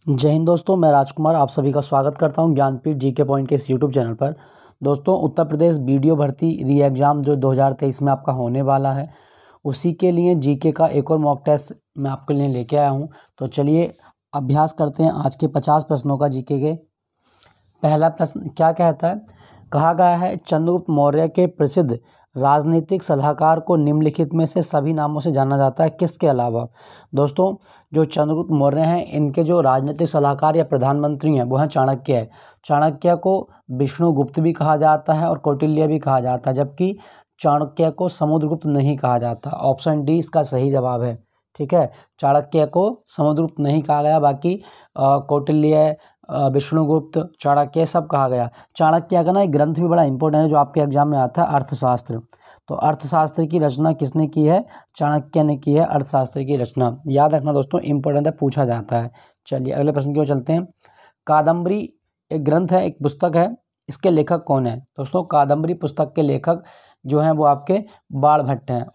जय हिंद दोस्तों, मैं राजकुमार आप सभी का स्वागत करता हूं ज्ञानपीठ जीके पॉइंट के इस यूट्यूब चैनल पर। दोस्तों, उत्तर प्रदेश बीडीओ भर्ती री एग्ज़ाम जो 2023 में आपका होने वाला है, उसी के लिए जीके का एक और मॉक टेस्ट मैं आपके लिए लेके आया हूं। तो चलिए अभ्यास करते हैं आज के 50 प्रश्नों का जीके के। पहला प्रश्न क्या कहता है? कहा गया है चंद्रगुप्त मौर्य के प्रसिद्ध राजनीतिक सलाहकार को निम्नलिखित में से सभी नामों से जाना जाता है, किसके अलावा? दोस्तों, जो चंद्रगुप्त मौर्य हैं, इनके जो राजनीतिक सलाहकार या प्रधानमंत्री हैं वो हैं चाणक्य है। चाणक्य को विष्णुगुप्त भी कहा जाता है और कौटिल्य भी कहा जाता है, जबकि चाणक्य को समुद्रगुप्त नहीं कहा जाता। ऑप्शन डी इसका सही जवाब है। ठीक है, चाणक्य को समुद्रगुप्त नहीं कहा गया, बाकी कौटिल्य, विष्णुगुप्त, चाणक्य सब कहा गया। चाणक्य का ना एक ग्रंथ भी बड़ा इंपॉर्टेंट है जो आपके एग्जाम में आता है, अर्थशास्त्र। तो अर्थशास्त्र की रचना किसने की है? चाणक्य ने की है अर्थशास्त्र की रचना। याद रखना दोस्तों, इंपॉर्टेंट है, पूछा जाता है। चलिए अगले प्रश्न की ओर चलते हैं। कादम्बरी एक ग्रंथ है, एक पुस्तक है, इसके लेखक कौन है? दोस्तों, कादम्बरी पुस्तक के लेखक जो हैं वो आपके बाणभट्ट हैं।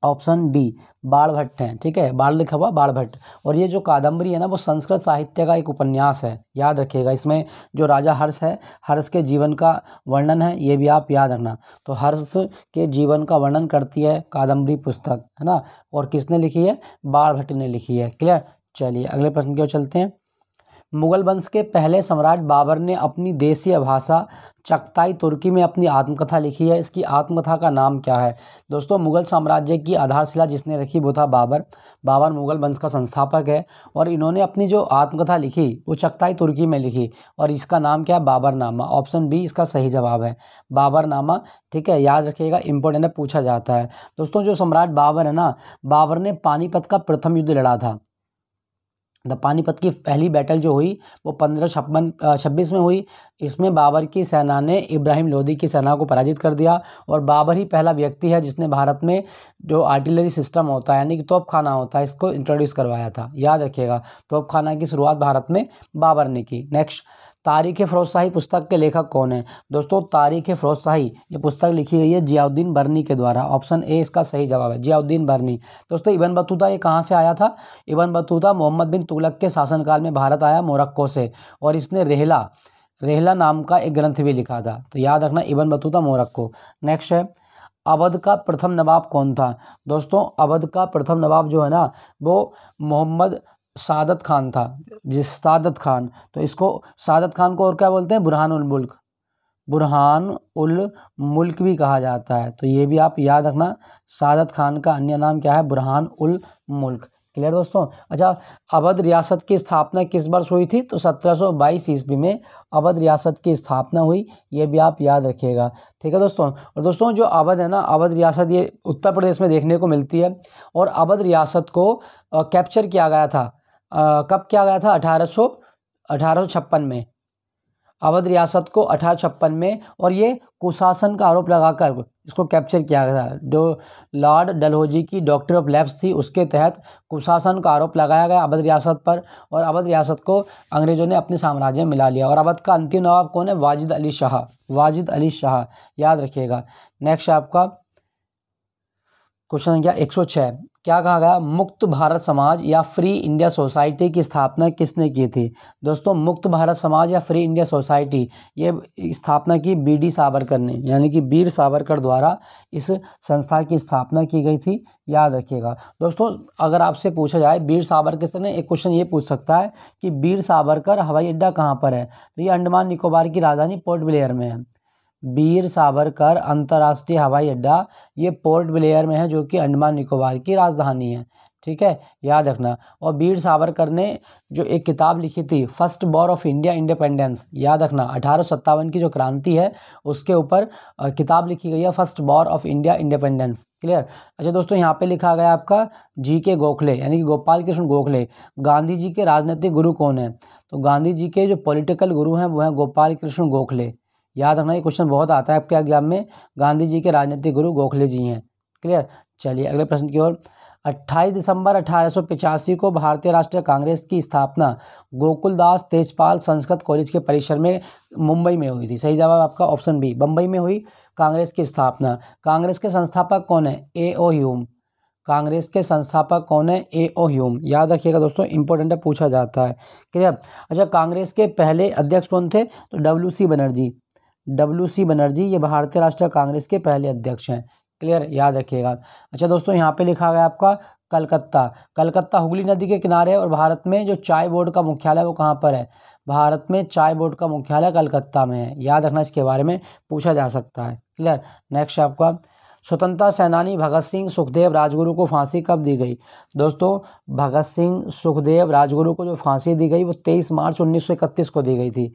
ऑप्शन डी बाणभट्ट हैं। ठीक है, बाण लिखा हुआ बाणभट्ट। और ये जो कादम्बरी है ना, वो संस्कृत साहित्य का एक उपन्यास है, याद रखिएगा। इसमें जो राजा हर्ष है, हर्ष के जीवन का वर्णन है, ये भी आप याद रखना। तो हर्ष के जीवन का वर्णन करती है कादम्बरी पुस्तक, है ना। और किसने लिखी है? बाणभट्ट ने लिखी है। क्लियर। चलिए अगले प्रश्न की ओर चलते हैं। मुगल वंश के पहले सम्राट बाबर ने अपनी देशीय भाषा चगताई तुर्की में अपनी आत्मकथा लिखी है। इसकी आत्मकथा का नाम क्या है? दोस्तों, मुगल साम्राज्य की आधारशिला जिसने रखी वो था बाबर। बाबर मुगल वंश का संस्थापक है और इन्होंने अपनी जो आत्मकथा लिखी वो चगताई तुर्की में लिखी और इसका नाम क्या है? बाबरनामा। ऑप्शन बी इसका सही जवाब है, बाबरनामा। ठीक है, याद रखिएगा, इंपॉर्टेंट है, पूछा जाता है। दोस्तों, जो सम्राट बाबर है ना, बाबर ने पानीपत का प्रथम युद्ध लड़ा था। पानीपत की पहली बैटल जो हुई वो 1556 में हुई। इसमें बाबर की सेना ने इब्राहिम लोदी की सेना को पराजित कर दिया और बाबर ही पहला व्यक्ति है जिसने भारत में जो आर्टिलरी सिस्टम होता है, यानी कि तोपखाना होता है, इसको इंट्रोड्यूस करवाया था। याद रखिएगा, तोपखाना की शुरुआत भारत में बाबर ने की। नेक्स्ट, तारीख़ फ़िरोज़शाही पुस्तक के लेखक कौन है? दोस्तों, तारीख़ फ़िरोज़शाही ये पुस्तक लिखी गई है जियाउद्दीन बर्नी के द्वारा। ऑप्शन ए इसका सही जवाब है, जियाउद्दीन बर्नी। दोस्तों, इब्न बतूता ये कहाँ से आया था? इब्न बतूता मोहम्मद बिन तुगलक के शासनकाल में भारत आया, मोरक्को से, और इसने रेहला नाम का एक ग्रंथ भी लिखा था। तो याद रखना, इब्न बतूता, मोरक्को। नेक्स्ट है, अवध का प्रथम नवाब कौन था? दोस्तों, अवध का प्रथम नवाब जो है ना, वो मोहम्मद सादत खान था। सादत खान, तो इसको सादत खान को और क्या बोलते हैं? बुरहान उल मुल्क भी कहा जाता है। तो ये भी आप याद रखना, सादत खान का अन्य नाम क्या है? बुरहान उल मुल्क। क्लियर दोस्तों। अच्छा, अवध रियासत की स्थापना किस वर्ष हुई थी? तो 1722 ईस्वी में अवध रियासत की स्थापना हुई, ये भी आप याद रखिएगा। ठीक है दोस्तों। और दोस्तों, जो अवध है ना, अवध रियासत ये उत्तर प्रदेश में देखने को मिलती है और अवध रियासत को कैप्चर किया गया था। कब किया गया था? 1856 में। अवध रियासत को 1856 में, और ये कुशासन का आरोप लगाकर इसको कैप्चर किया गया था। जो लॉर्ड डलहौजी की डॉक्ट्रिन ऑफ लैप्स थी, उसके तहत कुशासन का आरोप लगाया गया अवध रियासत पर, और अवध रियासत को अंग्रेजों ने अपने साम्राज्य में मिला लिया। और अवध का अंतिम नवाब कौन है? वाजिद अली शाह। याद रखिएगा। नेक्स्ट आपका क्वेश्चन संख्या 106। क्या कहा गया? मुक्त भारत समाज या फ्री इंडिया सोसाइटी की स्थापना किसने की थी? दोस्तों, मुक्त भारत समाज या फ्री इंडिया सोसाइटी ये स्थापना की बीडी सावरकर ने, यानी कि वीर सावरकर द्वारा इस संस्था की स्थापना की गई थी। याद रखिएगा दोस्तों। अगर आपसे पूछा जाए वीर सावरकर ने, एक क्वेश्चन ये पूछ सकता है कि वीर सावरकर हवाई अड्डा कहाँ पर है? तो ये अंडमान निकोबार की राजधानी पोर्ट ब्लेयर में है। वीर सावरकर अंतर्राष्ट्रीय हवाई अड्डा ये पोर्ट ब्लेयर में है, जो कि अंडमान निकोबार की राजधानी है। ठीक है, याद रखना। और वीर सावरकर ने जो एक किताब लिखी थी, first war of India independence, याद रखना, 1857 की जो क्रांति है उसके ऊपर किताब लिखी गई है, first war of India independence. Clear. अच्छा दोस्तों, यहाँ पे लिखा गया आपका GK गोखले, यानी कि गोपाल कृष्ण गोखले। गांधी जी के राजनीतिक गुरु कौन है? तो गांधी जी के जो पॉलिटिकल गुरु हैं वो हैं गोपाल कृष्ण गोखले। याद रखना, ये क्वेश्चन बहुत आता है आपके एग्जाम में। गांधी जी के राजनीतिक गुरु गोखले जी हैं। क्लियर। चलिए अगले प्रश्न की ओर। 28 दिसंबर 1885 को भारतीय राष्ट्रीय कांग्रेस की स्थापना गोकुलदास तेजपाल संस्कृत कॉलेज के परिसर में मुंबई में हुई थी। सही जवाब आपका ऑप्शन बी, बम्बई में हुई कांग्रेस की स्थापना। कांग्रेस के संस्थापक कौन है? A.O. ह्यूम। कांग्रेस के संस्थापक कौन है? ए.ओ. ह्यूम। याद रखिएगा दोस्तों, इंपॉर्टेंट है, पूछा जाता है। क्लियर। अच्छा, कांग्रेस के पहले अध्यक्ष कौन थे? तो डब्ल्यू.सी. बनर्जी। डब्ल्यू.सी. बनर्जी ये भारतीय राष्ट्रीय कांग्रेस के पहले अध्यक्ष हैं। क्लियर, याद रखिएगा। अच्छा दोस्तों, यहाँ पे लिखा गया आपका कलकत्ता। कलकत्ता हुगली नदी के किनारे है और भारत में जो चाय बोर्ड का मुख्यालय वो कहाँ पर है? भारत में चाय बोर्ड का मुख्यालय कलकत्ता में है। याद रखना, इसके बारे में पूछा जा सकता है। क्लियर। नेक्स्ट आपका, स्वतंत्रता सेनानी भगत सिंह सुखदेव राजगुरु को फांसी कब दी गई? दोस्तों, भगत सिंह सुखदेव राजगुरु को जो फांसी दी गई वो 23 मार्च 1931 को दी गई थी।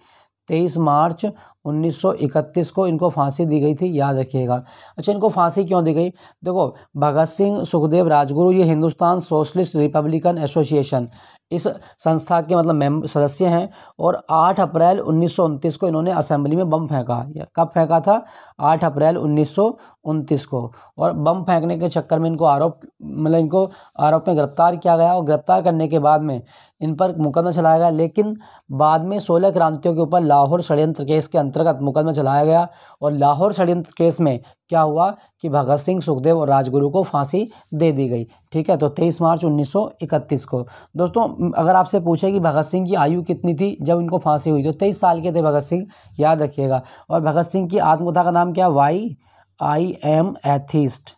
23 मार्च 1931 को इनको फांसी दी गई थी। याद रखिएगा। अच्छा, इनको फांसी क्यों दी गई? देखो, भगत सिंह सुखदेव राजगुरु ये हिंदुस्तान सोशलिस्ट रिपब्लिकन एसोसिएशन इस संस्था के मतलब सदस्य हैं और 8 अप्रैल 1929 को इन्होंने असेंबली में बम फेंका। कब फेंका था? 8 अप्रैल 1929 को। और बम फेंकने के चक्कर में इनको आरोप में गिरफ्तार किया गया और गिरफ्तार करने के बाद में इन पर मुकदमा चलाया गया। लेकिन बाद में 16 क्रांतियों के ऊपर लाहौर षड्यंत्र केस के अंतर्गत मुकदमा चलाया गया और लाहौर षड्यंत्र केस में क्या हुआ कि भगत सिंह सुखदेव और राजगुरु को फांसी दे दी गई। ठीक है, तो 23 मार्च 1931 को। दोस्तों, अगर आपसे पूछे कि भगत सिंह की आयु कितनी थी जब इनको फांसी हुई, तो 23 साल के थे भगत सिंह। याद रखिएगा। और भगत सिंह की आत्मकथा का नाम क्या? Why I am atheist.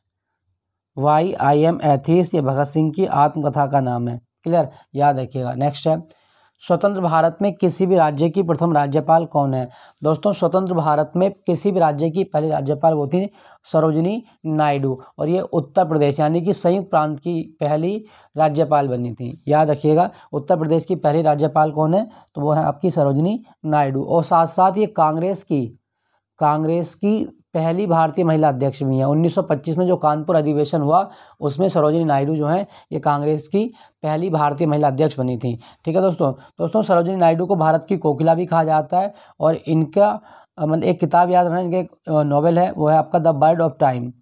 Why I am atheist, ये भगत सिंह की आत्मकथा का नाम है। क्लियर, याद रखिएगा। नेक्स्ट है, स्वतंत्र भारत में किसी भी राज्य की प्रथम राज्यपाल कौन है? दोस्तों, स्वतंत्र भारत में किसी भी राज्य की पहली राज्यपाल वो थी सरोजिनी नायडू और ये उत्तर प्रदेश यानी कि संयुक्त प्रांत की पहली राज्यपाल बनी थी। याद रखिएगा, उत्तर प्रदेश की पहली राज्यपाल कौन है? तो वो है आपकी सरोजिनी नायडू। और साथ साथ ये कांग्रेस की पहली भारतीय महिला अध्यक्ष भी हैं। 1925 में जो कानपुर अधिवेशन हुआ उसमें सरोजिनी नायडू जो हैं ये कांग्रेस की पहली भारतीय महिला अध्यक्ष बनी थी। ठीक है दोस्तों, सरोजिनी नायडू को भारत की कोकिला भी कहा जाता है और इनका मतलब एक किताब याद रखना, इनके एक नॉवेल है वो है आपका the bird of time.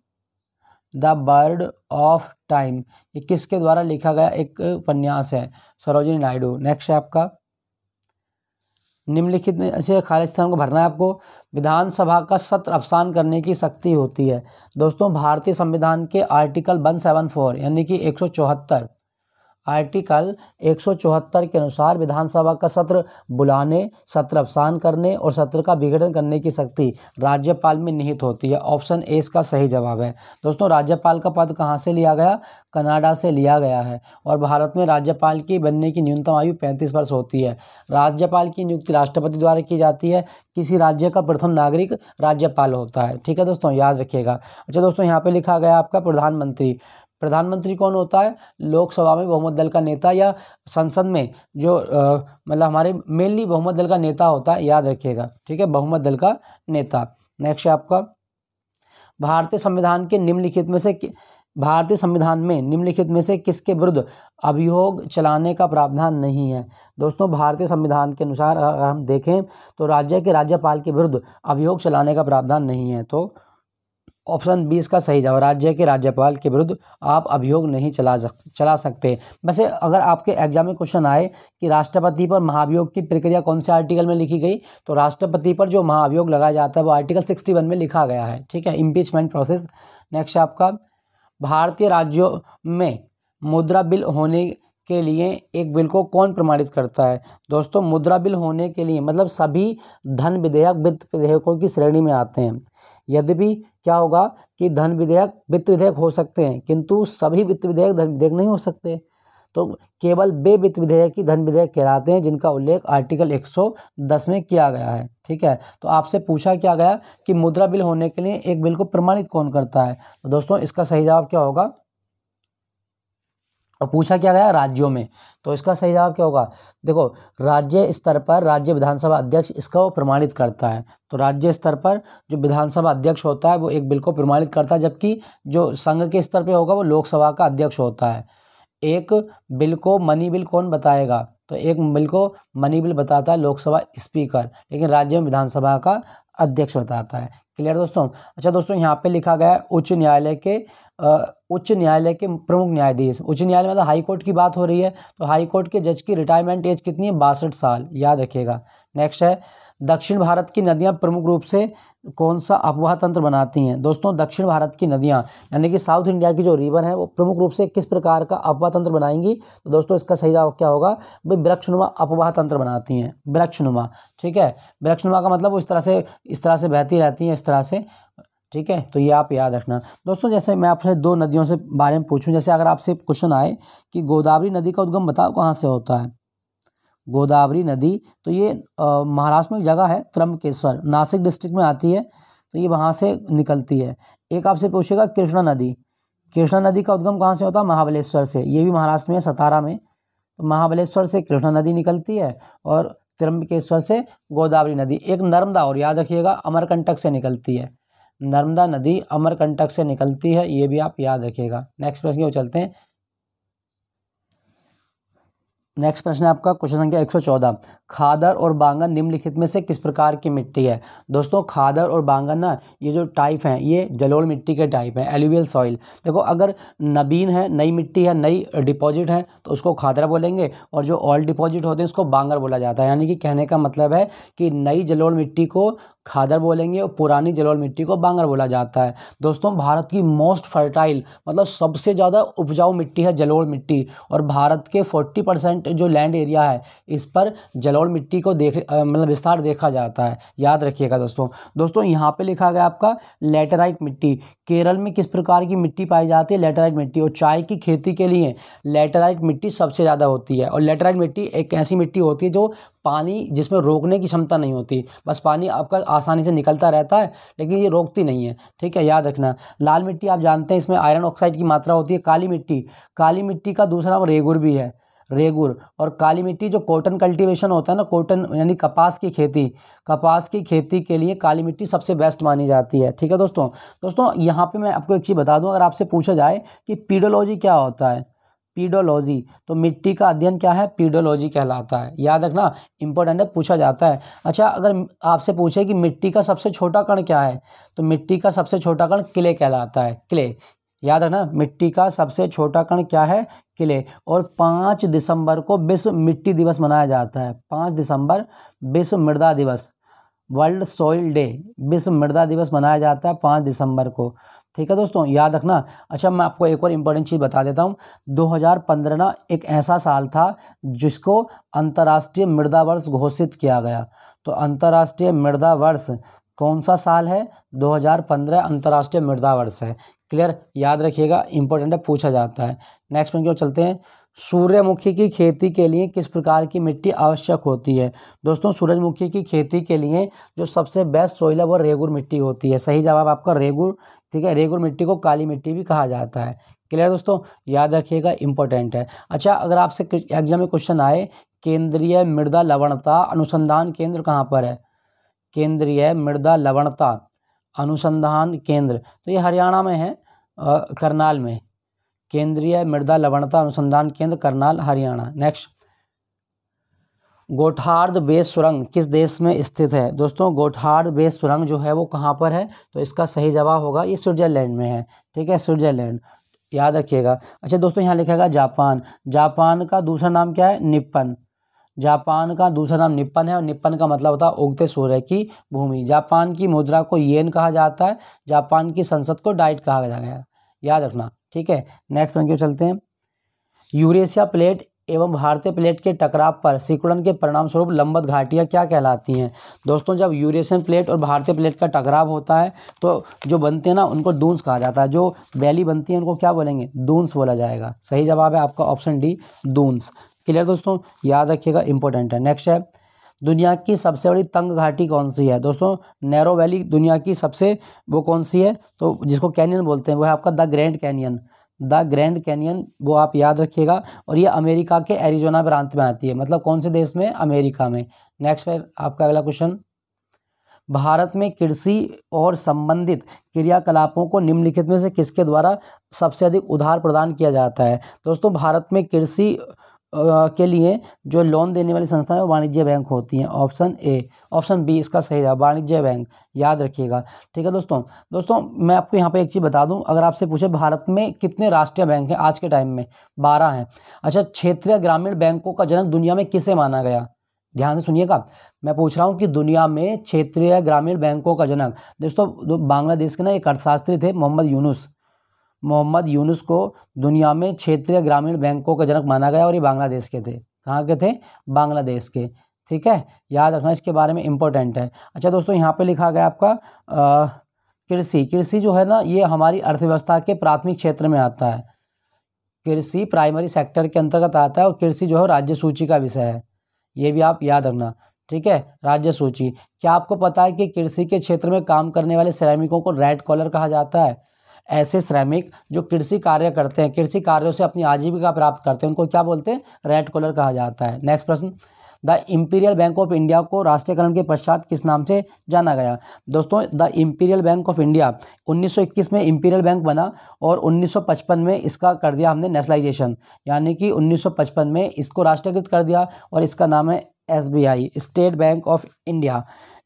The bird of time ये किसके द्वारा लिखा गया एक उपन्यास है? सरोजिनी नायडू। नेक्स्ट है आपका, निम्नलिखित में ऐसे खाली स्थान को भरना है आपको। विधानसभा का सत्र अवसान करने की शक्ति होती है। दोस्तों, भारतीय संविधान के आर्टिकल 174 यानी कि 174 आर्टिकल 174 के अनुसार विधानसभा का सत्र बुलाने, सत्र अवसान करने और सत्र का विघटन करने की शक्ति राज्यपाल में निहित होती है। ऑप्शन ए इसका सही जवाब है। दोस्तों, राज्यपाल का पद कहाँ से लिया गया? कनाडा से लिया गया है और भारत में राज्यपाल की बनने की न्यूनतम आयु 35 वर्ष होती है। राज्यपाल की नियुक्ति राष्ट्रपति द्वारा की जाती है। किसी राज्य का प्रथम नागरिक राज्यपाल होता है। ठीक है दोस्तों, याद रखिएगा। अच्छा दोस्तों, यहाँ पे लिखा गया आपका प्रधानमंत्री। प्रधानमंत्री कौन होता है? लोकसभा में बहुमत दल का नेता या संसद में जो मतलब हमारे मेनली बहुमत दल का नेता होता है। याद रखिएगा। ठीक है, बहुमत दल का नेता। नेक्स्ट है आपका, भारतीय संविधान में निम्नलिखित में से किसके विरुद्ध अभियोग चलाने का प्रावधान नहीं है? दोस्तों, भारतीय संविधान के अनुसार अगर हम देखें तो राज्य के राज्यपाल के विरुद्ध अभियोग चलाने का प्रावधान नहीं है। तो ऑप्शन 20 का सही जवाब, राज्य के राज्यपाल के विरुद्ध आप अभियोग नहीं चला सकते। वैसे अगर आपके एग्जाम में क्वेश्चन आए कि राष्ट्रपति पर महाभियोग की प्रक्रिया कौन से आर्टिकल में लिखी गई, तो राष्ट्रपति पर जो महाभियोग लगाया जाता है वो आर्टिकल 61 में लिखा गया है। ठीक है, इम्पीचमेंट प्रोसेस। नेक्स्ट आपका, भारतीय राज्यों में मुद्रा बिल होने के लिए एक बिल को कौन प्रमाणित करता है? दोस्तों, मुद्रा बिल होने के लिए मतलब सभी धन विधेयक वित्त विधेयकों की श्रेणी में आते हैं। यद्यपि क्या होगा कि धन विधेयक वित्त विधेयक हो सकते हैं किंतु सभी वित्त विधेयक धन विधेयक नहीं हो सकते। तो केवल वे वित्त विधेयक ही धन विधेयक कहलाते हैं जिनका उल्लेख आर्टिकल 110 में किया गया है। ठीक है, तो आपसे पूछा क्या गया कि मुद्रा बिल होने के लिए एक बिल को प्रमाणित कौन करता है? तो दोस्तों, इसका सही जवाब क्या होगा? और पूछा क्या गया? राज्यों में। तो इसका सही जवाब क्या होगा? देखो, राज्य स्तर पर राज्य विधानसभा अध्यक्ष इसका वो प्रमाणित करता है। तो राज्य स्तर पर जो विधानसभा अध्यक्ष होता है वो एक बिल को प्रमाणित करता है, जबकि जो संघ के स्तर पे होगा वो लोकसभा का अध्यक्ष होता है। एक बिल को मनी बिल कौन बताएगा? तो एक बिल को मनी बिल बताता है लोकसभा स्पीकर, लेकिन राज्य में विधानसभा का अध्यक्ष बताता है। क्लियर दोस्तों? अच्छा दोस्तों, यहाँ पे लिखा गया है उच्च न्यायालय के प्रमुख न्यायाधीश। उच्च न्यायालय मतलब हाई कोर्ट की बात हो रही है, तो हाई कोर्ट के जज की रिटायरमेंट एज कितनी है? 62 साल। याद रखिएगा। नेक्स्ट है, दक्षिण भारत की नदियां प्रमुख रूप से कौन सा अफवाह तंत्र बनाती हैं? दोस्तों दक्षिण भारत की नदियां यानी कि साउथ इंडिया की जो रिवर है वो प्रमुख रूप से किस प्रकार का अफवाह तंत्र बनाएंगी? तो दोस्तों इसका सही जवाब क्या होगा? भाई वृक्षनुमा अफवाह तंत्र बनाती हैं, वृक्षनुमा। ठीक है, वृक्षनुमा का मतलब वो इस तरह से बहती रहती हैं, इस तरह से। ठीक है, तो ये आप याद रखना। दोस्तों जैसे मैं आपसे दो नदियों से बारे में पूछूं, जैसे अगर आपसे क्वेश्चन आए कि गोदावरी नदी का उद्गम बताओ कहाँ से होता है? गोदावरी नदी, तो ये महाराष्ट्र में एक जगह है त्रंबकेश्वर, नासिक डिस्ट्रिक्ट में आती है, तो ये वहाँ से निकलती है। एक आपसे पूछेगा कृष्णा नदी, कृष्णा नदी का उद्गम कहाँ से होता है? महाबलेश्वर से, ये भी महाराष्ट्र में है, सतारा में। तो महाबलेश्वर से कृष्णा नदी निकलती है और त्रंबकेश्वर से गोदावरी नदी। एक नर्मदा, और याद रखिएगा अमरकंटक से निकलती है, नर्मदा नदी अमरकंटक से निकलती है, ये भी आप याद रखिएगा। नेक्स्ट प्रश्न की ओर चलते हैं। नेक्स्ट प्रश्न है आपका क्वेश्चन संख्या 114, खादर और बांगन निम्नलिखित में से किस प्रकार की मिट्टी है? दोस्तों खादर और बांगन ना, ये जो टाइप हैं ये जलोढ़ मिट्टी के टाइप हैं, एलुवियल सॉइल। देखो अगर नवीन है, नई मिट्टी है, नई डिपॉजिट है तो उसको खादर बोलेंगे, और जो ओल्ड डिपॉजिट होते हैं उसको बांगर बोला जाता है। यानी कि कहने का मतलब है कि नई जलोढ़ मिट्टी को खादर बोलेंगे और पुरानी जलोढ़ मिट्टी को बांगर बोला जाता है। दोस्तों भारत की मोस्ट फर्टाइल मतलब सबसे ज़्यादा उपजाऊ मिट्टी है जलोढ़ मिट्टी, और भारत के 40% जो लैंड एरिया है इस पर जलोढ़ मिट्टी को मतलब विस्तार देखा जाता है, याद रखिएगा दोस्तों। दोस्तों यहाँ पे लिखा गया आपका लेटेराइट मिट्टी। केरल में किस प्रकार की मिट्टी पाई जाती है? लेटेराइट मिट्टी। और चाय की खेती के लिए लेटेराइट मिट्टी सबसे ज़्यादा होती है। और लेटेराइट मिट्टी एक ऐसी मिट्टी होती है जो पानी जिसमें रोकने की क्षमता नहीं होती, बस पानी आपका आसानी से निकलता रहता है लेकिन ये रोकती नहीं है। ठीक है, याद रखना। लाल मिट्टी आप जानते हैं इसमें आयरन ऑक्साइड की मात्रा होती है। काली मिट्टी, काली मिट्टी का दूसरा नाम रेगुर भी है, रेगुर। और काली मिट्टी जो कॉटन कल्टीवेशन होता है ना, कॉटन यानी कपास की खेती, कपास की खेती के लिए काली मिट्टी सबसे बेस्ट मानी जाती है। ठीक है दोस्तों। दोस्तों यहाँ पे मैं आपको एक चीज़ बता दूं, अगर आपसे पूछा जाए कि पीडोलॉजी क्या होता है, पीडोलॉजी, तो मिट्टी का अध्ययन क्या है? पीडोलॉजी कहलाता है, याद रखना, इंपॉर्टेंट है, पूछा जाता है। अच्छा अगर आपसे पूछे कि मिट्टी का सबसे छोटा कण क्या है, तो मिट्टी का सबसे छोटा कण क्ले कहलाता है, क्ले। याद रखना मिट्टी का सबसे छोटा कण क्या है? क्ले। और 5 दिसंबर को विश्व मिट्टी दिवस मनाया जाता है। 5 दिसंबर विश्व मृदा दिवस, वर्ल्ड सॉइल डे, विश्व मृदा दिवस मनाया जाता है 5 दिसंबर को। ठीक है दोस्तों, याद रखना। अच्छा मैं आपको एक और इम्पोर्टेंट चीज़ बता देता हूँ। 2015 ना एक ऐसा साल था जिसको अंतर्राष्ट्रीय मृदा वर्ष घोषित किया गया। तो अंतर्राष्ट्रीय मृदा वर्ष कौन सा साल है? 2015 अंतर्राष्ट्रीय मृदा वर्ष है। क्लियर, याद रखिएगा, इंपॉर्टेंट है, पूछा जाता है। नेक्स्ट पॉइंट की ओर चलते हैं। सूर्यमुखी की खेती के लिए किस प्रकार की मिट्टी आवश्यक होती है? दोस्तों सूरजमुखी की खेती के लिए जो सबसे बेस्ट सोइल है वो रेगुर मिट्टी होती है। सही जवाब आपका रेगुर। ठीक है, रेगुर मिट्टी को काली मिट्टी भी कहा जाता है। क्लियर दोस्तों, याद रखिएगा, इंपॉर्टेंट है। अच्छा अगर आपसे एग्जाम में क्वेश्चन आए केंद्रीय मृदा लवणता अनुसंधान केंद्र कहाँ पर है? केंद्रीय मृदा लवणता अनुसंधान केंद्र, तो ये हरियाणा में है, करनाल में। केंद्रीय मृदा लवणता अनुसंधान केंद्र करनाल, हरियाणा। नेक्स्ट, गोठार्द बेस सुरंग किस देश में स्थित है? दोस्तों गोठार्द बेस सुरंग जो है वो कहाँ पर है? तो इसका सही जवाब होगा ये स्विट्जरलैंड में है। ठीक है, स्विट्जरलैंड, याद रखिएगा। अच्छा दोस्तों यहाँ लिखेगा जापान। जापान का दूसरा नाम क्या है? निप्पन। जापान का दूसरा नाम निप्पन है, और निप्पन का मतलब होता है उगते सूर्य की भूमि। जापान की मुद्रा को येन कहा जाता है, जापान की संसद को डाइट कहा जाएगा, याद रखना। ठीक है, नेक्स्ट पॉइंट की ओर चलते हैं। यूरेशिया प्लेट एवं भारतीय प्लेट के टकराव पर सिकुड़न के परिणाम स्वरूप लंबवत घाटियाँ क्या कहलाती हैं? दोस्तों जब यूरेशियन प्लेट और भारतीय प्लेट का टकराव होता है तो जो बनते हैं ना उनको दून्स कहा जाता है। जो वैली बनती है उनको क्या बोलेंगे? दून्स बोला जाएगा। सही जवाब है आपका ऑप्शन डी, दून्स। क्लियर दोस्तों, याद रखिएगा, इंपॉर्टेंट है। नेक्स्ट है, दुनिया की सबसे बड़ी तंग घाटी कौन सी है? दोस्तों नैरो वैली दुनिया की सबसे वो कौन सी है? तो जिसको कैनियन बोलते हैं वो है आपका the grand canyon, the grand canyon, वो आप याद रखिएगा। और ये अमेरिका के एरिजोना प्रांत में आती है, मतलब कौन से देश में? अमेरिका में। नेक्स्ट है आपका अगला क्वेश्चन, भारत में कृषि और संबंधित क्रियाकलापों को निम्नलिखित में से किसके द्वारा सबसे अधिक उधार प्रदान किया जाता है? दोस्तों भारत में कृषि के लिए जो लोन देने वाली संस्था है वो वाणिज्य बैंक होती हैं। ऑप्शन ए, ऑप्शन बी इसका सही है, वाणिज्य बैंक, याद रखिएगा। ठीक है दोस्तों मैं आपको यहाँ पे एक चीज़ बता दूं, अगर आपसे पूछे भारत में कितने राष्ट्रीय बैंक हैं आज के टाइम में? 12 हैं। अच्छा क्षेत्रीय ग्रामीण बैंकों का जनक दुनिया में किसे माना गया? ध्यान से सुनिएगा, मैं पूछ रहा हूँ कि दुनिया में क्षेत्रीय ग्रामीण बैंकों का जनक, दोस्तों बांग्लादेश के ना एक अर्थशास्त्री थे मोहम्मद यूनुस को दुनिया में क्षेत्रीय ग्रामीण बैंकों का जनक माना गया और ये बांग्लादेश के थे। कहाँ के थे? बांग्लादेश के। ठीक है, याद रखना, इसके बारे में इंपॉर्टेंट है। अच्छा दोस्तों, यहाँ पे लिखा गया आपका कृषि जो है ना, ये हमारी अर्थव्यवस्था के प्राथमिक क्षेत्र में आता है। कृषि प्राइमरी सेक्टर के अंतर्गत आता है और कृषि जो है राज्य सूची का विषय है, ये भी आप याद रखना। ठीक है, राज्य सूची। क्या आपको पता है कि कृषि के क्षेत्र में काम करने वाले श्रमिकों को रेड कॉलर कहा जाता है? ऐसे श्रमिक जो कृषि कार्य करते हैं, कृषि कार्यों से अपनी आजीविका प्राप्त करते हैं, उनको क्या बोलते हैं? रेड कॉलर कहा जाता है। नेक्स्ट प्रश्न, the imperial bank of India को राष्ट्रीयकरण के पश्चात किस नाम से जाना गया? दोस्तों, the imperial bank of India 1921 में इंपीरियल बैंक बना और 1955 में इसका कर दिया हमने नेशनलाइजेशन, यानी कि 1955 में इसको राष्ट्रीयकृत कर दिया और इसका नाम है SBI, state bank of India.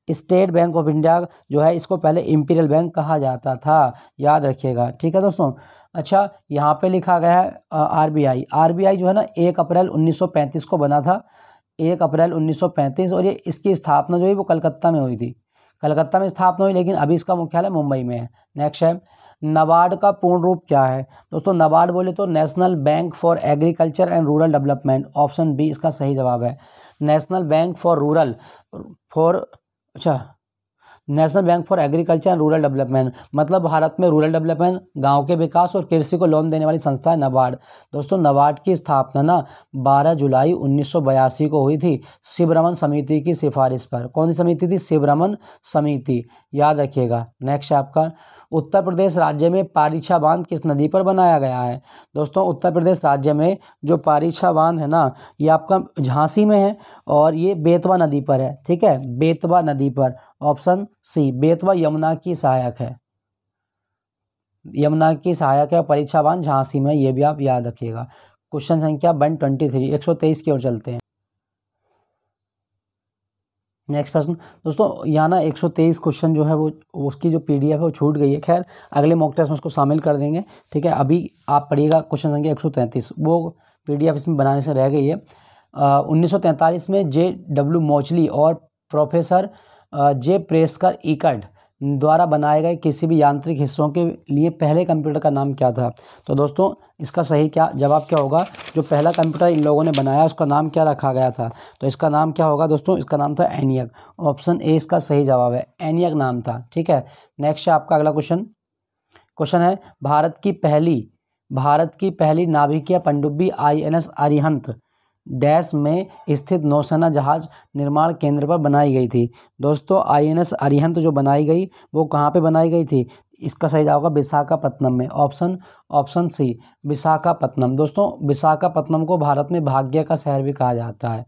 State bank of India जो है, इसको पहले इंपीरियल बैंक कहा जाता था, याद रखिएगा। ठीक है दोस्तों। अच्छा, यहाँ पे लिखा गया है RBI जो है ना 1 अप्रैल 1935 को बना था, 1 अप्रैल 1935, और ये इसकी स्थापना जो है वो कलकत्ता में हुई थी। कलकत्ता में स्थापना हुई, लेकिन अभी इसका मुख्यालय मुंबई में है। नेक्स्ट है, नाबार्ड का पूर्ण रूप क्या है? दोस्तों, नाबार्ड बोले तो national bank for agriculture and rural development, option B इसका सही जवाब है। National bank for agriculture and rural development, मतलब भारत में रूरल डेवलपमेंट, गांव के विकास और कृषि को लोन देने वाली संस्था है नाबार्ड। दोस्तों, नाबार्ड की स्थापना ना 12 जुलाई 1982 को हुई थी, शिवरमन समिति की सिफारिश पर। कौन सी समिति थी? शिवरमन समिति, याद रखिएगा। नेक्स्ट है आपका, उत्तर प्रदेश राज्य में पारीछा बांध किस नदी पर बनाया गया है? दोस्तों, उत्तर प्रदेश राज्य में जो पारीछा बांध है ना, ये आपका झांसी में है और ये बेतवा नदी पर है। ठीक है, बेतवा नदी पर, ऑप्शन सी। बेतवा यमुना की सहायक है, और परीक्षा बांध झांसी में, ये भी आप याद रखिएगा। क्वेश्चन संख्या 123, 123 की ओर चलते हैं। नेक्स्ट प्रश्न दोस्तों, यहाँ ना 123 क्वेश्चन जो है वो उसकी जो PDF है वो छूट गई है, खैर अगले मॉक टेस्ट में उसको शामिल कर देंगे। ठीक है, अभी आप पढ़िएगा क्वेश्चन संख्या 133, वो PDF इसमें बनाने से रह गई है। 1943 में JW मोचली और प्रोफेसर J प्रेस्कर इकर्ड द्वारा बनाए गए किसी भी यांत्रिक हिस्सों के लिए पहले कंप्यूटर का नाम क्या था? तो दोस्तों, इसका सही जवाब क्या होगा? जो पहला कंप्यूटर इन लोगों ने बनाया उसका नाम क्या रखा गया था? तो इसका नाम क्या होगा दोस्तों? इसका नाम था एनियक, ऑप्शन ए इसका सही जवाब है, एनियक नाम था। ठीक है, नेक्स्ट है आपका अगला क्वेश्चन है, भारत की पहली नाभिकीय पनडुब्बी INS अरिहंत डैश में स्थित नौसेना जहाज निर्माण केंद्र पर बनाई गई थी। दोस्तों, INS अरिहंत जो बनाई गई वो कहाँ पे बनाई गई थी? इसका सही जवाब होगा विशाखापत्तनम में, ऑप्शन सी विशाखापत्तनम। दोस्तों, विशाखापत्तनम को भारत में भाग्य का शहर भी कहा जाता है,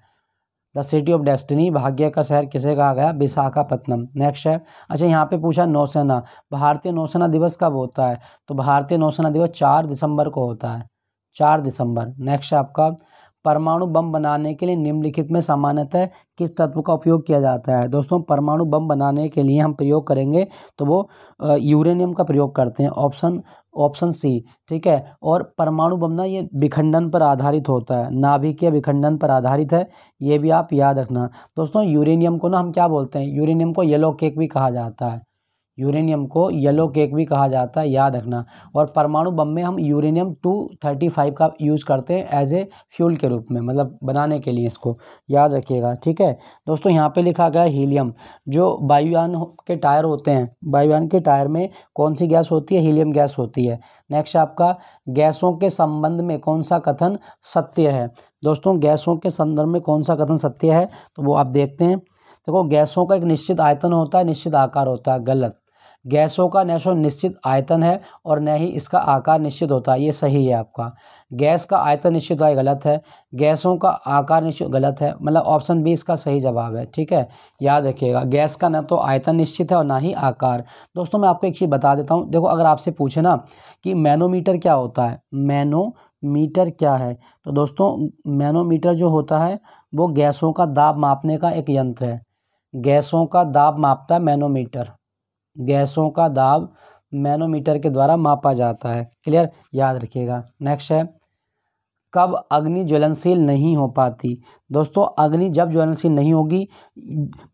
द सिटी ऑफ डेस्टिनी, भाग्य का शहर किसे कहा गया? विशाखापत्तनम। नेक्स्ट है, अच्छा यहाँ पे पूछा नौसेना, भारतीय नौसेना दिवस कब होता है? तो भारतीय नौसेना दिवस 4 दिसंबर को होता है, 4 दिसंबर। नेक्स्ट है आपका, परमाणु बम बनाने के लिए निम्नलिखित में सामान्यतः किस तत्व का उपयोग किया जाता है? दोस्तों, परमाणु बम बनाने के लिए हम प्रयोग करेंगे तो वो यूरेनियम का प्रयोग करते हैं, ऑप्शन सी। ठीक है, और परमाणु बम ना ये विखंडन पर आधारित होता है, नाभिकीय विखंडन पर आधारित है, ये भी आप याद रखना। दोस्तों, यूरेनियम को ना हम क्या बोलते हैं? यूरेनियम को येलो केक भी कहा जाता है, याद रखना। और परमाणु बम में हम यूरेनियम 235 का यूज करते हैं एज ए फ्यूल के रूप में, मतलब बनाने के लिए, इसको याद रखिएगा। ठीक है दोस्तों, यहाँ पे लिखा गया हीलियम, जो वायुयान के टायर होते हैं, वायुयान के टायर में कौन सी गैस होती है? हीलियम गैस होती है। नेक्स्ट आपका, गैसों के संबंध में कौन सा कथन सत्य है? दोस्तों, गैसों के संदर्भ में कौन सा कथन सत्य है? तो वो आप देखते हैं। देखो, गैसों का एक निश्चित आयतन होता है, निश्चित आकार होता है, गलत। गैसों का न तो निश्चित आयतन है और न ही इसका आकार निश्चित होता है, ये सही है आपका। गैस का आयतन निश्चित है, गलत है। गैसों का आकार निश्चित, गलत है, मतलब ऑप्शन बी इसका सही जवाब है। ठीक है, याद रखिएगा, गैस का न तो आयतन निश्चित है और ना ही आकार। दोस्तों, मैं आपको एक चीज़ बता देता हूँ, देखो अगर आपसे पूछे ना कि मैनोमीटर क्या होता है, मैनोमीटर क्या है, तो दोस्तों मैनोमीटर जो होता है वो गैसों का दाब मापने का एक यंत्र है। गैसों का दाब मापता है मैनोमीटर, गैसों का दाब मैनोमीटर के द्वारा मापा जाता है। क्लियर, याद रखिएगा। नेक्स्ट है, कब अग्नि ज्वलनशील नहीं हो पाती? दोस्तों अग्नि जब ज्वलनशील नहीं होगी,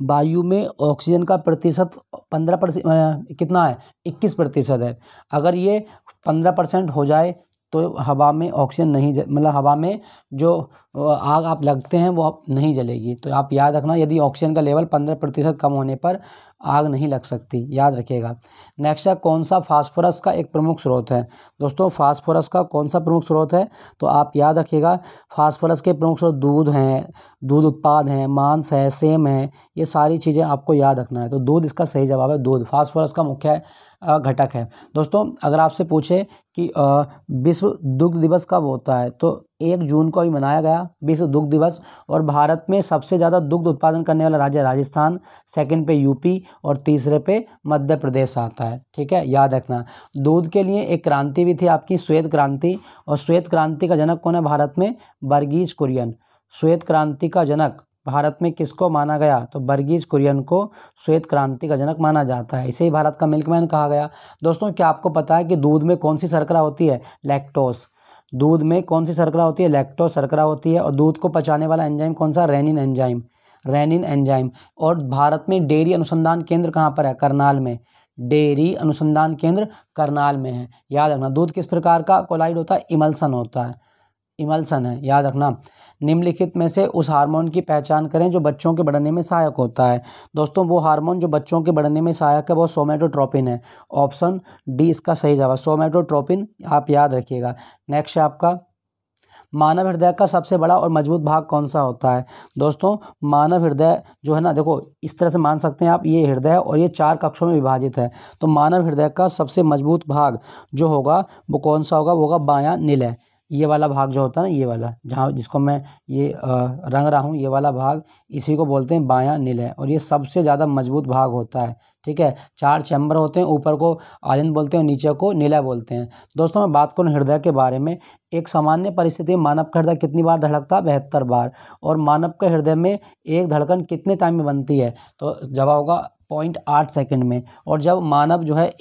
वायु में ऑक्सीजन का प्रतिशत 15% कितना है, 21% है। अगर ये 15% हो जाए तो हवा में ऑक्सीजन नहीं मतलब हवा में जो आग आप लगते हैं वो आप नहीं जलेगी। तो आप याद रखना, यदि ऑक्सीजन का लेवल 15% कम होने पर आग नहीं लग सकती, याद रखिएगा। नेक्स्ट है, कौन सा फास्फोरस का एक प्रमुख स्रोत है? दोस्तों फास्फोरस का कौन सा प्रमुख स्रोत है? तो आप याद रखिएगा, फास्फोरस के प्रमुख स्रोत दूध हैं, दूध उत्पाद हैं, मांस है, सेम है, ये सारी चीज़ें आपको याद रखना है। तो दूध इसका सही जवाब है, दूध फास्फोरस का मुख्य घटक है। दोस्तों अगर आपसे पूछे कि विश्व दुग्ध दिवस कब होता है, तो 1 जून को ही मनाया गया विश्व दुग्ध दिवस। और भारत में सबसे ज़्यादा दुग्ध उत्पादन करने वाला राज्य राजस्थान, सेकंड पे यूपी और तीसरे पे मध्य प्रदेश आता है। ठीक है, याद रखना। दूध के लिए एक क्रांति भी थी आपकी, श्वेत क्रांति। और श्वेत क्रांति का जनक कौन है भारत में? वर्गीज कुरियन। श्वेत क्रांति का जनक भारत में किसको माना गया? तो वर्गीज कुरियन को श्वेत क्रांति का जनक माना जाता है। इसे ही भारत का मिल्कमैन कहा गया। दोस्तों क्या आपको पता है कि दूध में कौन सी शर्करा होती है? लैक्टोस। दूध में कौन सी शर्करा होती है? लैक्टोस शर्करा होती है। और दूध को पचाने वाला एंजाइम कौन सा? Rennin enzyme, rennin enzyme. और भारत में डेयरी अनुसंधान केंद्र कहाँ पर है? करनाल में। डेयरी अनुसंधान केंद्र करनाल में है, याद रखना। दूध किस प्रकार का कोलाइड होता है? इमल्सन होता है, इमल्सन है, याद रखना। निम्नलिखित में से उस हार्मोन की पहचान करें जो बच्चों के बढ़ने में सहायक होता है। दोस्तों वो हार्मोन जो बच्चों के बढ़ने में सहायक है वो सोमेटोट्रोपिन है। ऑप्शन डी इसका सही जवाब, सोमेटोट्रोपिन, आप याद रखिएगा। नेक्स्ट है आपका, मानव हृदय का सबसे बड़ा और मजबूत भाग कौन सा होता है? दोस्तों मानव हृदय जो है ना, देखो इस तरह से मान सकते हैं आप, ये हृदय है और ये 4 कक्षों में विभाजित है। तो मानव हृदय का सबसे मजबूत भाग जो होगा वो कौन सा होगा? वो होगा बायां निलय। ये वाला भाग जो होता है ना, ये वाला जहाँ जिसको मैं ये रंग रहा हूँ, ये वाला भाग, इसी को बोलते हैं बायां निलय। और ये सबसे ज़्यादा मजबूत भाग होता है। ठीक है, 4 चैम्बर होते हैं, ऊपर को आलिंद बोलते हैं, नीचे को निलय बोलते हैं। दोस्तों मैं बात करूँ हृदय के बारे में, एक सामान्य परिस्थिति में मानव का हृदय कितनी बार धड़कता है? 72 बार। और मानव के हृदय में एक धड़कन कितने टाइम में बनती है? तो जवाब होगा 0.8 सेकंड में। और जब मानव जो है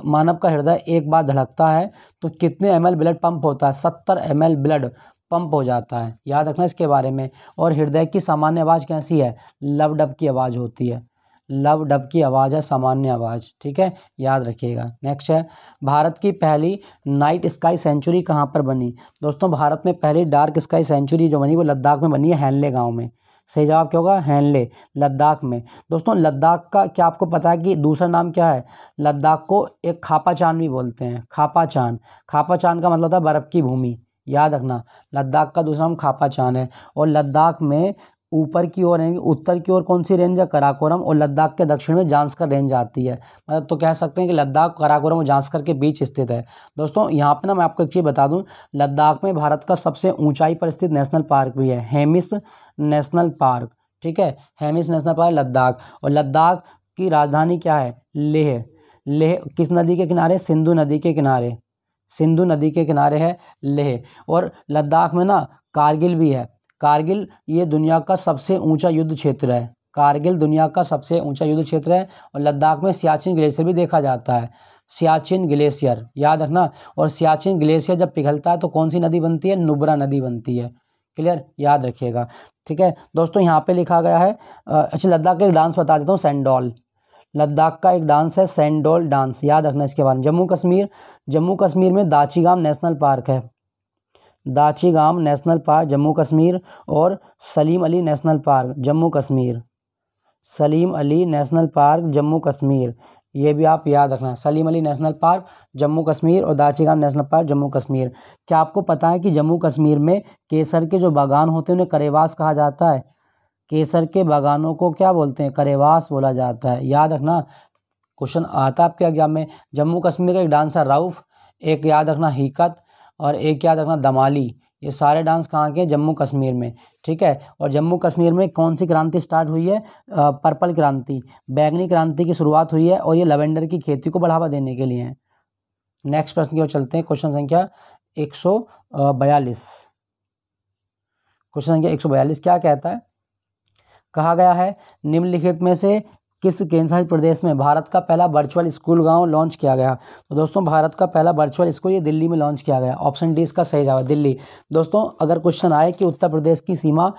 मानव का हृदय एक बार धड़कता है तो कितने ml ब्लड पंप होता है? 70 ml ब्लड पंप हो जाता है, याद रखना इसके बारे में। और हृदय की सामान्य आवाज़ कैसी है? लव डब की आवाज़ होती है, लव डब की आवाज़ है सामान्य आवाज़। ठीक है, याद रखिएगा। नेक्स्ट है, भारत की पहली नाइट स्काई सेंचुरी कहाँ पर बनी? दोस्तों भारत में पहली डार्क स्काई सेंचुरी जो बनी वो लद्दाख में बनी है, हैनले गांव में। सही जवाब क्या होगा? हैनले, लद्दाख में। दोस्तों लद्दाख का क्या आपको पता है कि दूसरा नाम क्या है? लद्दाख को एक खापा चांद भी बोलते हैं, खापा चांद। खापा चांद का मतलब होता है बर्फ़ की भूमि, याद रखना। लद्दाख का दूसरा नाम खापा चांद है। और लद्दाख में ऊपर की ओर है, उत्तर की ओर कौन सी रेंज है? कराकोरम। और लद्दाख के दक्षिण में जांस्कर रेंज आती है। मतलब तो कह सकते हैं कि लद्दाख कराकोरम और जांस्कर के बीच स्थित है। दोस्तों यहाँ पे ना मैं आपको एक चीज़ बता दूं, लद्दाख में भारत का सबसे ऊंचाई पर स्थित नेशनल पार्क भी है, हेमिस नेशनल पार्क। ठीक है, हेमिस नेशनल पार्क लद्दाख। और लद्दाख की राजधानी क्या है? लेह। लेह किस नदी के किनारे? सिंधु नदी के किनारे, सिंधु नदी के किनारे है लेह। और लद्दाख में ना कारगिल भी है। कारगिल ये दुनिया का सबसे ऊंचा युद्ध क्षेत्र है, कारगिल दुनिया का सबसे ऊंचा युद्ध क्षेत्र है। और लद्दाख में सियाचिन ग्लेशियर भी देखा जाता है, सियाचिन ग्लेशियर, याद रखना। और सियाचिन ग्लेशियर जब पिघलता है तो कौन सी नदी बनती है? नुब्रा नदी बनती है। क्लियर, याद रखिएगा। ठीक है दोस्तों, यहाँ पे लिखा गया है अच्छा लद्दाख का एक डांस बता देता हूँ, सैंडोल। लद्दाख का एक डांस है सैंडोल डांस, याद रखना इसके बारे में। जम्मू कश्मीर में दाचीगाम नेशनल पार्क है, दाचीगाम नेशनल पार्क जम्मू कश्मीर। और Salim Ali national park Jammu Kashmir, Salim Ali national park Jammu Kashmir, ये भी आप याद रखना। सलीम अली नेशनल पार्क जम्मू कश्मीर और दाचीगाम नेशनल पार्क जम्मू कश्मीर। क्या आपको पता है कि जम्मू कश्मीर में केसर के जो बागान होते हैं उन्हें करेवास कहा जाता है? केसर के बागानों को क्या बोलते हैं? करेवास बोला जाता है, याद रखना। क्वेश्चन आता है आपके एग्जाम में। जम्मू कश्मीर का एक डांस है रऊफ, एक याद रखना हिकत, और एक याद रखना दमाली। ये सारे डांस कहाँ के? जम्मू कश्मीर में। ठीक है, और जम्मू कश्मीर में कौन सी क्रांति स्टार्ट हुई है? पर्पल क्रांति, बैंगनी क्रांति की शुरुआत हुई है। और ये लवेंडर की खेती को बढ़ावा देने के लिए है। नेक्स्ट प्रश्न की ओर चलते हैं, क्वेश्चन संख्या 142। क्वेश्चन संख्या 142 क्या कहता है? कहा गया है निम्नलिखित में से किस केंद्र शासित प्रदेश में भारत का पहला वर्चुअल स्कूल गांव लॉन्च किया गया? तो दोस्तों भारत का पहला वर्चुअल स्कूल ये दिल्ली में लॉन्च किया गया। ऑप्शन डी इसका सही जवाब है, दिल्ली। दोस्तों अगर क्वेश्चन आए कि उत्तर प्रदेश की सीमा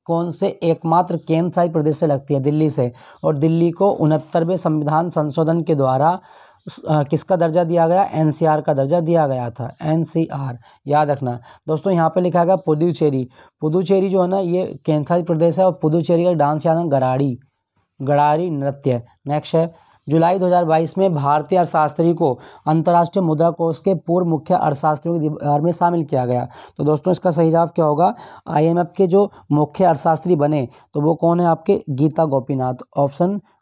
कौन से एकमात्र केंद्र शासित प्रदेश से लगती है? दिल्ली से। और दिल्ली को 69वें संविधान संशोधन के द्वारा किसका दर्जा दिया गया? एनसीआर का दर्जा दिया गया था, एनसीआर, याद रखना। दोस्तों यहाँ पे लिखा गया पुदुचेरी। पुदुचेरी जो है ना ये केंद्र शासित प्रदेश है, और पुदुचेरी का डांस याद है गराड़ी नृत्य। नेक्स्ट है, जुलाई 2022 में भारतीय अर्थशास्त्री को अंतर्राष्ट्रीय मुद्रा कोष के पूर्व मुख्य अर्थशास्त्रियों की दीवार में शामिल किया गया। तो दोस्तों इसका सही जवाब क्या होगा? IMF के जो मुख्य अर्थशास्त्री बने तो वो कौन है आपके? गीता गोपीनाथ।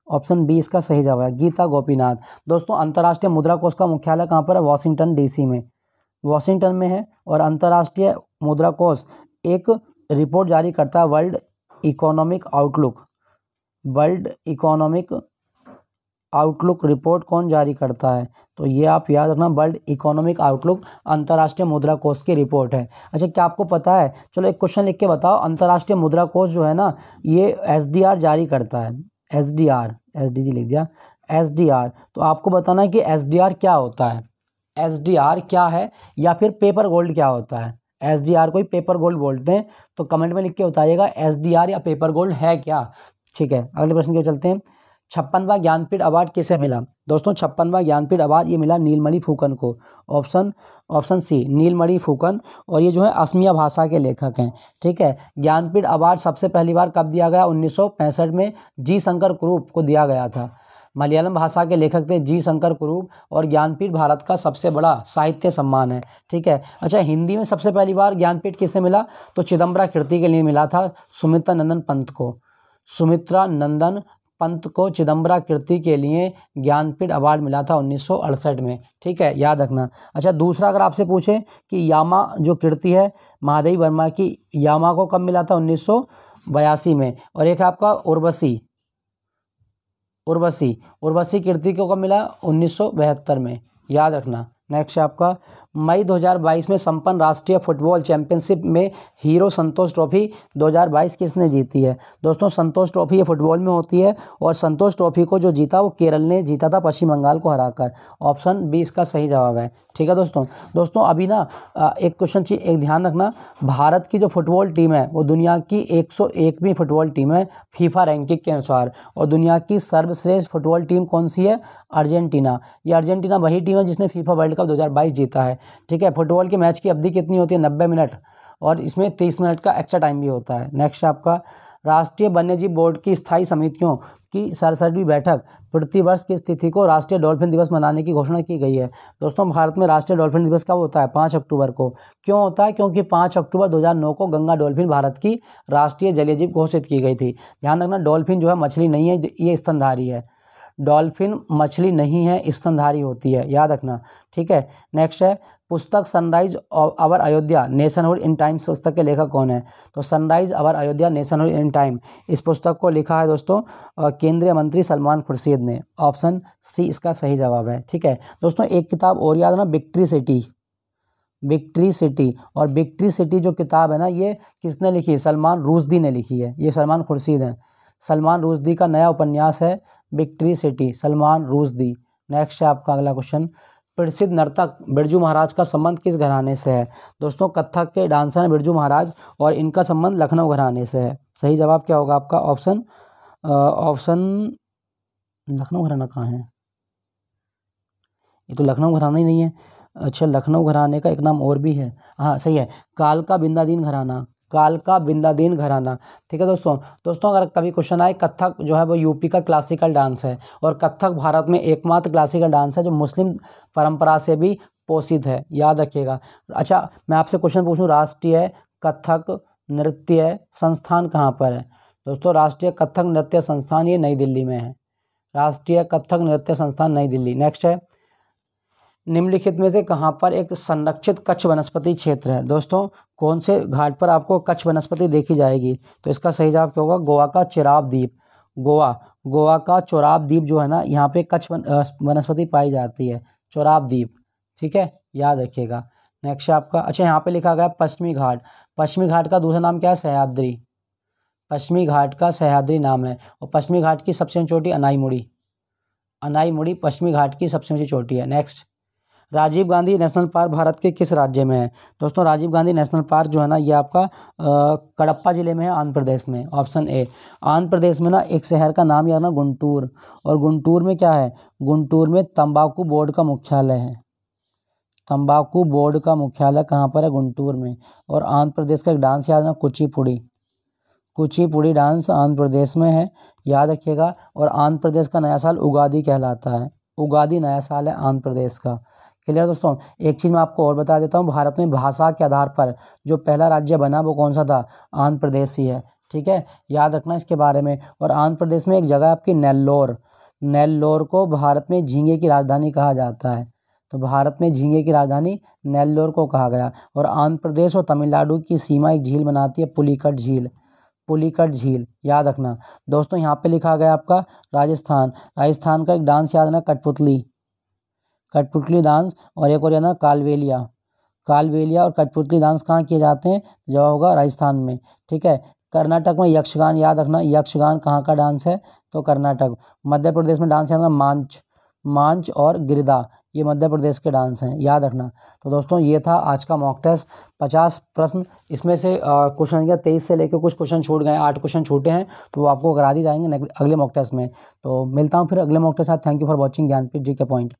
ऑप्शन बी इसका सही जवाब है, गीता गोपीनाथ। दोस्तों अंतर्राष्ट्रीय मुद्रा कोष का मुख्यालय कहाँ पर है? वॉशिंगटन DC में, वॉशिंगटन में है। और अंतर्राष्ट्रीय मुद्रा कोष एक रिपोर्ट जारी करता है, वर्ल्ड इकोनॉमिक आउटलुक रिपोर्ट कौन जारी करता है? तो ये आप याद रखना, वर्ल्ड इकोनॉमिक आउटलुक अंतर्राष्ट्रीय मुद्रा कोष की रिपोर्ट है। अच्छा क्या आपको पता है, चलो एक क्वेश्चन लिख के बताओ, अंतर्राष्ट्रीय मुद्रा कोष जो है ना ये SDR जारी करता है, SDR लिख दिया, SDR। तो आपको बताना है कि SDR क्या होता है, SDR क्या है, या फिर पेपर गोल्ड क्या होता है? SDR को ही पेपर गोल्ड बोलते हैं, तो कमेंट में लिख के बताइएगा SDR या पेपर गोल्ड है क्या। ठीक है, अगले प्रश्न की चलते हैं। 56वां ज्ञानपीठ अवार्ड किसे मिला? दोस्तों 56वां ज्ञानपीठ अवार्ड ये मिला नीलमणि फुकन को। ऑप्शन सी नीलमणि फुकन, और ये जो है असमिया भाषा के लेखक हैं। ठीक है, ज्ञानपीठ अवार्ड सबसे पहली बार कब दिया गया? 1965 में जी शंकर कुरूप को दिया गया था। मलयालम भाषा के लेखक थे जी शंकर कुरूप, और ज्ञानपीठ भारत का सबसे बड़ा साहित्य सम्मान है। ठीक है, अच्छा हिंदी में सबसे पहली बार ज्ञानपीठ किसे मिला? तो चिदम्बरा कीर्ति के लिए मिला था, सुमित्रा नंदन पंत को चिदम्बरा कीर्ति के लिए ज्ञानपीठ अवार्ड मिला था 1968 में। ठीक है, याद रखना। अच्छा दूसरा अगर आपसे पूछे कि यामा जो कीर्ति है महादेवी वर्मा की, यामा को कब मिला था? 1982 में। और एक है आपका उर्वशी कीर्ति को कब मिला? 1972 में, याद रखना। नेक्स्ट है आपका, मई 2022 में संपन्न राष्ट्रीय फुटबॉल चैंपियनशिप में हीरो संतोष ट्रॉफी 2022 किसने जीती है? दोस्तों संतोष ट्रॉफी ये फुटबॉल में होती है, और संतोष ट्रॉफी को जो जीता वो केरल ने जीता था पश्चिम बंगाल को हराकर। ऑप्शन बी इसका सही जवाब है। ठीक है दोस्तों अभी ना एक क्वेश्चन एक ध्यान रखना, भारत की जो फुटबॉल टीम है वो दुनिया की 101वीं फुटबॉल टीम है फीफा रैंकिंग के अनुसार। और दुनिया की सर्वश्रेष्ठ फुटबॉल टीम कौन सी है? अर्जेंटीना। ये अर्जेंटीना वही टीम है जिसने फीफा वर्ल्ड कप 2022 जीता है। ठीक है, फुटबॉल के मैच की अवधि कितनी होती है? 90 मिनट, और इसमें 30 मिनट का एक्स्ट्रा टाइम भी होता है। नेक्स्ट आपका, राष्ट्रीय वन्यजीव बोर्ड की स्थायी समितियों की 67वीं बैठक प्रतिवर्ष किस तिथि को राष्ट्रीय डॉल्फिन दिवस मनाने की घोषणा की गई है? दोस्तों भारत में राष्ट्रीय डॉल्फिन दिवस कब होता है? 5 अक्टूबर को। क्यों होता है? क्योंकि 5 अक्टूबर 2009 को गंगा डॉल्फिन भारत की राष्ट्रीय जलीय जीव घोषित की गई थी। ध्यान रखना, डॉल्फिन जो है मछली नहीं है, ये स्तनधारी है। डॉल्फिन मछली नहीं है, स्तनधारी होती है, याद रखना। ठीक है, नेक्स्ट है, पुस्तक सनराइज अवर अयोध्या नेशनहुड इन टाइम्स पुस्तक के लेखक कौन है? तो sunrise our Ayodhya nationhood in time इस पुस्तक को लिखा है दोस्तों केंद्रीय मंत्री सलमान खुर्शीद ने। ऑप्शन सी इसका सही जवाब है। ठीक है दोस्तों, एक किताब और याद ना, विक्ट्री सिटी। और विक्ट्री सिटी जो किताब है ना, ये किसने लिखी है? सलमान रुश्दी ने लिखी है। ये सलमान खुर्शीद हैं। सलमान रुश्दी का नया उपन्यास है victory city, Salman Rushdie. Next है आपका अगला क्वेश्चन, प्रसिद्ध नर्तक बिरजू महाराज का संबंध किस घराने से है? दोस्तों कथक के डांसर हैं बिरजू महाराज, और इनका संबंध लखनऊ घराने से है। सही जवाब क्या होगा आपका? ऑप्शन लखनऊ घराना कहाँ है? ये तो लखनऊ घराना ही नहीं है। अच्छा, लखनऊ घराने का एक नाम और भी है, हाँ सही है, कालका बिंदादीन घराना। ठीक है दोस्तों अगर कभी क्वेश्चन आए, कथक जो है वो यूपी का क्लासिकल डांस है, और कथक भारत में एकमात्र क्लासिकल डांस है जो मुस्लिम परंपरा से भी पोषित है, याद रखिएगा। अच्छा मैं आपसे क्वेश्चन पूछूं, राष्ट्रीय कथक नृत्य संस्थान कहाँ पर है? दोस्तों राष्ट्रीय कथक नृत्य संस्थान ये नई दिल्ली में है। राष्ट्रीय कथक नृत्य संस्थान नई दिल्ली। नेक्स्ट है, निम्नलिखित में से कहाँ पर एक संरक्षित कच्छ वनस्पति क्षेत्र है? दोस्तों कौन से घाट पर आपको कच्छ वनस्पति देखी जाएगी? तो इसका सही जवाब क्या होगा? गोवा का चिराब द्वीप। गोवा का चोराब द्वीप जो है ना, यहाँ पे कच्छ वनस्पति पाई जाती है, चोराब द्वीप। ठीक है, याद रखिएगा। नेक्स्ट आपका, अच्छा यहाँ पे लिखा गया पश्चिमी घाट का दूसरा नाम क्या है? सह्याद्री। पश्चिमी घाट का सह्याद्री नाम है। और पश्चिमी घाट की सबसे ऊंची चोटी अनाईमुड़ी, अनाईमुड़ी पश्चिमी घाट की सबसे ऊंची चोटी है। Next, Rajiv Gandhi national park Bharat के किस राज्य में है? दोस्तों राजीव गांधी नेशनल पार्क जो है ना ये आपका कडप्पा जिले में है, आंध्र प्रदेश में। Option A. आंध्र प्रदेश में ना एक शहर का नाम याद ना गुंटूर, और गुंटूर में क्या है, गुंटूर में तंबाकू बोर्ड का मुख्यालय है। तंबाकू बोर्ड का मुख्यालय कहाँ पर है? गुंटूर में। और आंध्र प्रदेश का एक डांस याद ना कुचिपुड़ी, कुचिपुड़ी डांस आंध्र प्रदेश में है, याद रखिएगा। और आंध्र प्रदेश का नया साल उगादी कहलाता है, उगादी नया साल है आंध्र प्रदेश का। क्लियर दोस्तों। एक चीज़ मैं आपको और बता देता हूँ, भारत में भाषा के आधार पर जो पहला राज्य बना वो कौन सा था? आंध्र प्रदेश ही है, ठीक है, याद रखना इसके बारे में। और आंध्र प्रदेश में एक जगह आपकी नेल्लोर, नेल्लोर को भारत में झींगे की राजधानी कहा जाता है। तो भारत में झींगे की राजधानी नेल्लोर को कहा गया। और आंध्र प्रदेश और तमिलनाडु की सीमा एक झील बनाती है, पुलिकट झील, पुलिकट झील, याद रखना। दोस्तों यहाँ पे लिखा गया आपका राजस्थान, राजस्थान का एक डांस याद रखना कठपुतली, कठपुतली डांस। और एक और याद ना कालबेलिया, कालबेलिया और कठपुतली डांस कहाँ किए जाते हैं? जवाब होगा राजस्थान में, ठीक है। कर्नाटक में यक्षगान याद रखना, यक्षगान कहाँ का डांस है? तो कर्नाटक। मध्य प्रदेश में डांस याद रखना मांच, मांच और गिरदा, ये मध्य प्रदेश के डांस हैं, याद रखना। तो दोस्तों ये था आज का मॉक टेस्ट, 50 प्रश्न, इसमें से क्वेश्चन क्या 23 से लेकर कुछ क्वेश्चन छूट गए, 8 क्वेश्चन छूटे हैं, तो वो आपको करा दी जाएंगे अगले मॉक टेस्ट में। तो मिलता हूँ फिर अगले मॉक टेस्ट के साथ। Thank you for watching Gyanpeeth ji के पॉइंट।